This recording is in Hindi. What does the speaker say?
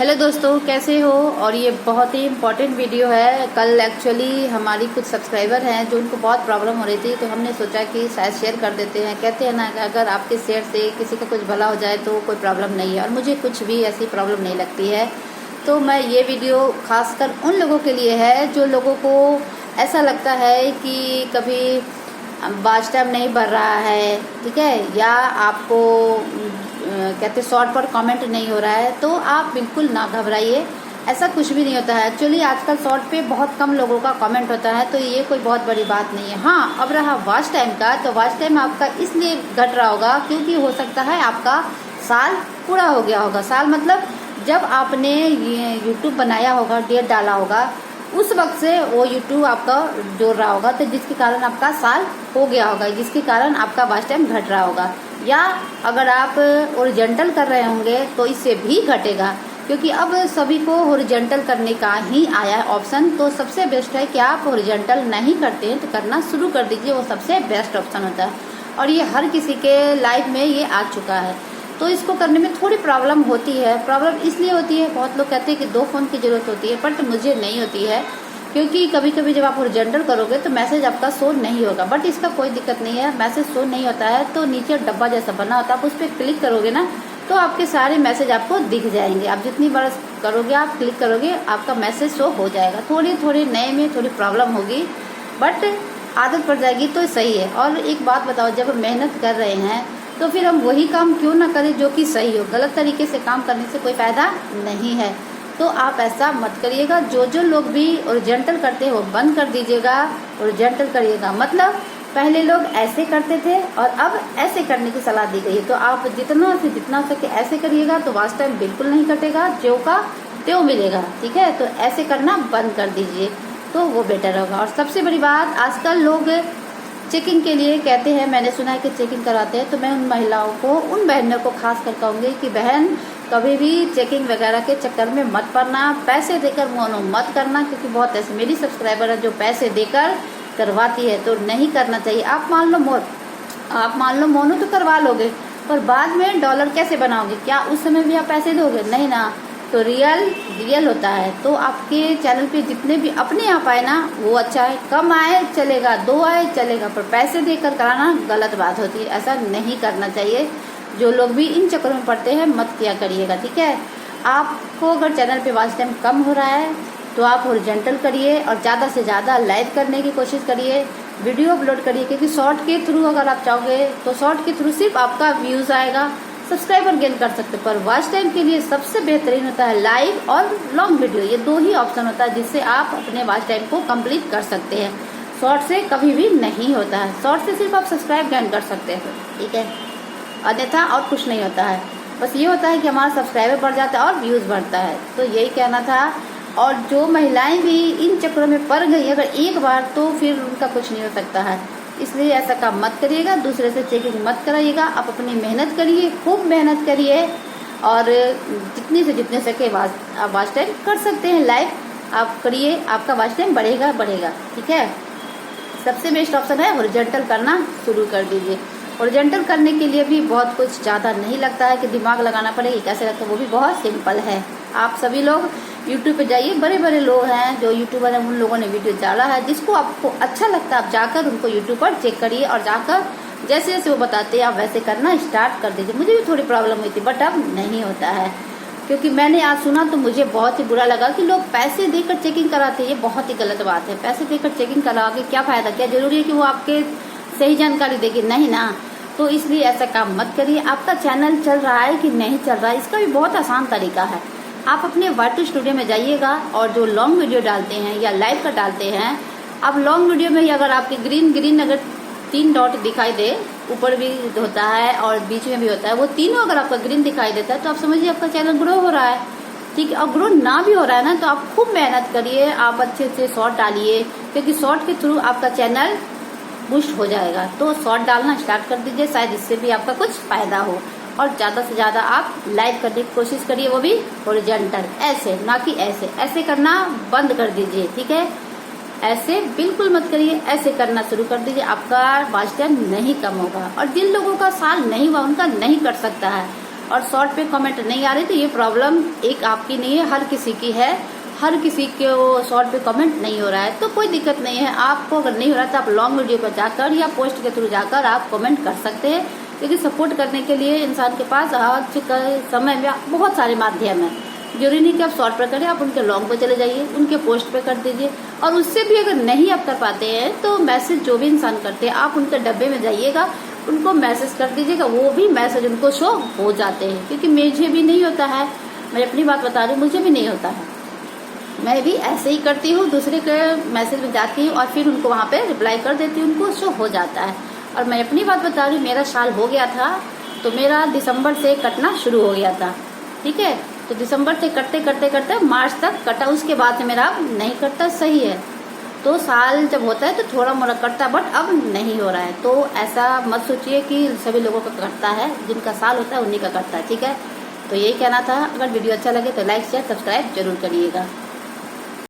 हेलो दोस्तों, कैसे हो। और ये बहुत ही इम्पोर्टेंट वीडियो है। कल एक्चुअली हमारी कुछ सब्सक्राइबर हैं जो उनको बहुत प्रॉब्लम हो रही थी, तो हमने सोचा कि शायद शेयर कर देते हैं। कहते हैं ना कि अगर आपके शेयर से किसी का कुछ भला हो जाए तो कोई प्रॉब्लम नहीं है, और मुझे कुछ भी ऐसी प्रॉब्लम नहीं लगती है। तो मैं ये वीडियो खासकर उन लोगों के लिए है जो लोगों को ऐसा लगता है कि कभी वॉच टाइम नहीं बढ़ रहा है, ठीक है, या आपको कहते शॉर्ट पर कमेंट नहीं हो रहा है, तो आप बिल्कुल ना घबराइए। ऐसा कुछ भी नहीं होता है। एक्चुअली आजकल शॉर्ट पे बहुत कम लोगों का कमेंट होता है, तो ये कोई बहुत बड़ी बात नहीं है। हाँ, अब रहा वॉच टाइम का, तो वॉच टाइम आपका इसलिए घट रहा होगा क्योंकि हो सकता है आपका साल पूरा हो गया होगा। साल मतलब जब आपने ये यूट्यूब बनाया होगा, डेट डाला होगा, उस वक्त से वो यूट्यूब आपका जोड़ रहा होगा, तो जिसके कारण आपका साल हो गया होगा, जिसके कारण आपका वॉच टाइम घट रहा होगा। या अगर आप हॉरिजॉन्टल कर रहे होंगे तो इससे भी घटेगा, क्योंकि अब सभी को हॉरिजॉन्टल करने का ही आया है ऑप्शन। तो सबसे बेस्ट है कि आप हॉरिजॉन्टल नहीं करते हैं तो करना शुरू कर दीजिए, वो सबसे बेस्ट ऑप्शन होता है। और ये हर किसी के लाइफ में ये आ चुका है। तो इसको करने में थोड़ी प्रॉब्लम होती है। प्रॉब्लम इसलिए होती है, बहुत लोग कहते हैं कि 2 फ़ोन की ज़रूरत होती है, बट मुझे नहीं होती है, क्योंकि कभी कभी जब आप हॉरिजॉन्टल करोगे तो मैसेज आपका शो नहीं होगा। बट इसका कोई दिक्कत नहीं है, मैसेज शो नहीं होता है तो नीचे डब्बा जैसा बना होता है, आप उस पर क्लिक करोगे ना तो आपके सारे मैसेज आपको दिख जाएंगे। आप जितनी बार करोगे, आप क्लिक करोगे, आपका मैसेज शो हो जाएगा। थोड़ी थोड़ी नए में थोड़ी प्रॉब्लम होगी, बट आदत पड़ जाएगी तो सही है। और एक बात बताओ, जब हम मेहनत कर रहे हैं तो फिर हम वही काम क्यों ना करें जो कि सही हो। गलत तरीके से काम करने से कोई फायदा नहीं है, तो आप ऐसा मत करिएगा। जो लोग भी हॉरिजॉन्टल करते हैं वो बंद कर दीजिएगा, हॉरिजॉन्टल करिएगा। मतलब पहले लोग ऐसे करते थे और अब ऐसे करने की सलाह दी गई है, तो आप जितना से जितना सके ऐसे करिएगा, तो वॉच टाइम बिल्कुल नहीं कटेगा, जो का त्यों मिलेगा, ठीक है। तो ऐसे करना बंद कर दीजिए, तो वो बेटर होगा। और सबसे बड़ी बात, आजकल लोग चेकिंग के लिए कहते हैं, मैंने सुना है कि चेकिंग कराते हैं, तो मैं उन महिलाओं को, उन बहनों को खास कर कहूँगी कि बहन कभी भी चेकिंग वगैरह के चक्कर में मत पड़ना। पैसे देकर मोनो मत करना, क्योंकि बहुत ऐसे मेरी सब्सक्राइबर है जो पैसे देकर करवाती है, तो नहीं करना चाहिए। आप मान लो मोनो तो करवा लोगे, पर बाद में डॉलर कैसे बनाओगे? क्या उस समय भी आप पैसे दोगे? नहीं ना। तो रियल होता है। तो आपके चैनल पे जितने भी अपने आप आए ना वो अच्छा है, कम आए चलेगा, 2 आए चलेगा, पर पैसे देकर कराना गलत बात होती है। ऐसा नहीं करना चाहिए। जो लोग भी इन चक्करों में पड़ते हैं मत किया करिएगा, ठीक है। आपको अगर चैनल पे वॉच टाइम कम हो रहा है तो आप हॉरिजॉन्टल करिए और ज़्यादा से ज़्यादा लाइव करने की कोशिश करिए, वीडियो अपलोड करिए, क्योंकि शॉर्ट के थ्रू अगर आप चाहोगे तो शॉर्ट के थ्रू सिर्फ आपका व्यूज़ आएगा, सब्सक्राइबर गेन कर सकते हो। पर वॉच टाइम के लिए सबसे बेहतरीन होता है लाइव और लॉन्ग वीडियो। ये 2 ही ऑप्शन होता है जिससे आप अपने वॉच टाइम को कंप्लीट कर सकते हैं। शॉर्ट से कभी भी नहीं होता है। शॉर्ट से सिर्फ आप सब्सक्राइब गेन कर सकते हैं, ठीक है, अन्यथा और कुछ नहीं होता है। बस ये होता है कि हमारा सब्सक्राइबर बढ़ जाता है और व्यूज़ बढ़ता है। तो यही कहना था। और जो महिलाएं भी इन चक्करों में पड़ गई अगर एक बार, तो फिर उनका कुछ नहीं हो सकता है। इसलिए ऐसा काम मत करिएगा, दूसरे से चेकिंग मत कराइएगा। आप अपनी मेहनत करिए, खूब मेहनत करिए, और जितने सके आप वॉच टाइम कर सकते हैं लाइव आप करिए, आपका वॉच टाइम बढ़ेगा, ठीक है। सबसे बेस्ट ऑप्शन है हॉरिजॉन्टल करना शुरू कर दीजिए। हॉरिजॉन्टल करने के लिए भी बहुत कुछ ज़्यादा नहीं लगता है कि दिमाग लगाना पड़ेगा, कैसे लगता है, वो भी बहुत सिंपल है। आप सभी लोग यूट्यूब पे जाइए, बड़े बड़े लोग हैं जो यूट्यूबर हैं, उन लोगों ने वीडियो डाला है। जिसको आपको अच्छा लगता है आप जाकर उनको यूट्यूब पर चेक करिए, और जाकर जैसे जैसे वो बताते हैं आप वैसे करना स्टार्ट कर दीजिए। मुझे भी थोड़ी प्रॉब्लम हुई थी, बट अब नहीं होता है, क्योंकि मैंने आज सुना तो मुझे बहुत ही बुरा लगा कि लोग पैसे देकर चेकिंग कराते हैं। ये बहुत ही गलत बात है। पैसे देकर चेकिंग करा के क्या फ़ायदा? क्या जरूरी है कि वो आपके सही जानकारी देगी? नहीं ना। तो इसलिए ऐसा काम मत करिए। आपका चैनल चल रहा है कि नहीं चल रहा है, इसका भी बहुत आसान तरीका है। आप अपने वाटू स्टूडियो में जाइएगा, और जो लॉन्ग वीडियो डालते हैं या लाइव का डालते हैं, अब लॉन्ग वीडियो में ही अगर आपके ग्रीन अगर 3 डॉट दिखाई दे, ऊपर भी होता है और बीच में भी होता है, वो तीनों अगर आपका ग्रीन दिखाई देता है तो आप समझिए आपका चैनल ग्रो हो रहा है, ठीक है। और ग्रो ना भी हो रहा है ना, तो आप खूब मेहनत करिए, आप अच्छे से शॉर्ट डालिए, क्योंकि शॉर्ट के थ्रू आपका चैनल बूस्ट हो जाएगा। तो शॉर्ट डालना स्टार्ट कर दीजिए, शायद इससे भी आपका कुछ फायदा हो। और ज़्यादा से ज़्यादा आप लाइव करने की कोशिश करिए, वो भी हॉरिजॉन्टल, ऐसे ना कि ऐसे करना बंद कर दीजिए, ठीक है। ऐसे बिल्कुल मत करिए, ऐसे करना शुरू कर दीजिए, आपका वॉच टाइम नहीं कम होगा। और जिन लोगों का साल नहीं हुआ उनका नहीं कट सकता है। और शॉर्ट पे कमेंट नहीं आ रही, तो ये प्रॉब्लम एक आपकी नहीं है, हर किसी की है। हर किसी के वो शॉर्ट पे कमेंट नहीं हो रहा है, तो कोई दिक्कत नहीं है। आपको अगर नहीं हो रहा तो आप लॉन्ग वीडियो पर जाकर या पोस्ट के थ्रू जाकर आप कमेंट कर सकते हैं, क्योंकि सपोर्ट करने के लिए इंसान के पास आज के समय में बहुत सारे माध्यम हैं। जरूरी नहीं कि आप शॉर्ट पर करें, आप उनके लॉन्ग पे चले जाइए, उनके पोस्ट पे कर दीजिए। और उससे भी अगर नहीं आप कर पाते हैं तो मैसेज जो भी इंसान करते हैं, आप उनके डब्बे में जाइएगा, उनको मैसेज कर दीजिएगा, वो भी मैसेज उनको शो हो जाते हैं। क्योंकि मुझे भी नहीं होता है, मैं अपनी बात बता रही हूँ, मुझे भी नहीं होता है। मैं भी ऐसे ही करती हूँ, दूसरे के मैसेज में जाती हूँ और फिर उनको वहाँ पे रिप्लाई कर देती हूँ, उनको शो हो जाता है। और मैं अपनी बात बता रही हूँ, मेरा साल हो गया था तो मेरा दिसंबर से कटना शुरू हो गया था, ठीक है। तो दिसंबर से करते करते करते मार्च तक कटा, उसके बाद से मेरा नहीं कटता, सही है। तो साल जब होता है तो थोड़ा मोड़ा कटता, बट अब नहीं हो रहा है। तो ऐसा मत सोचिए कि सभी लोगों का कटता है, जिनका साल होता है उन्हीं का कटता है, ठीक है। तो यही कहना था। अगर वीडियो अच्छा लगे तो लाइक शेयर सब्सक्राइब जरूर करिएगा।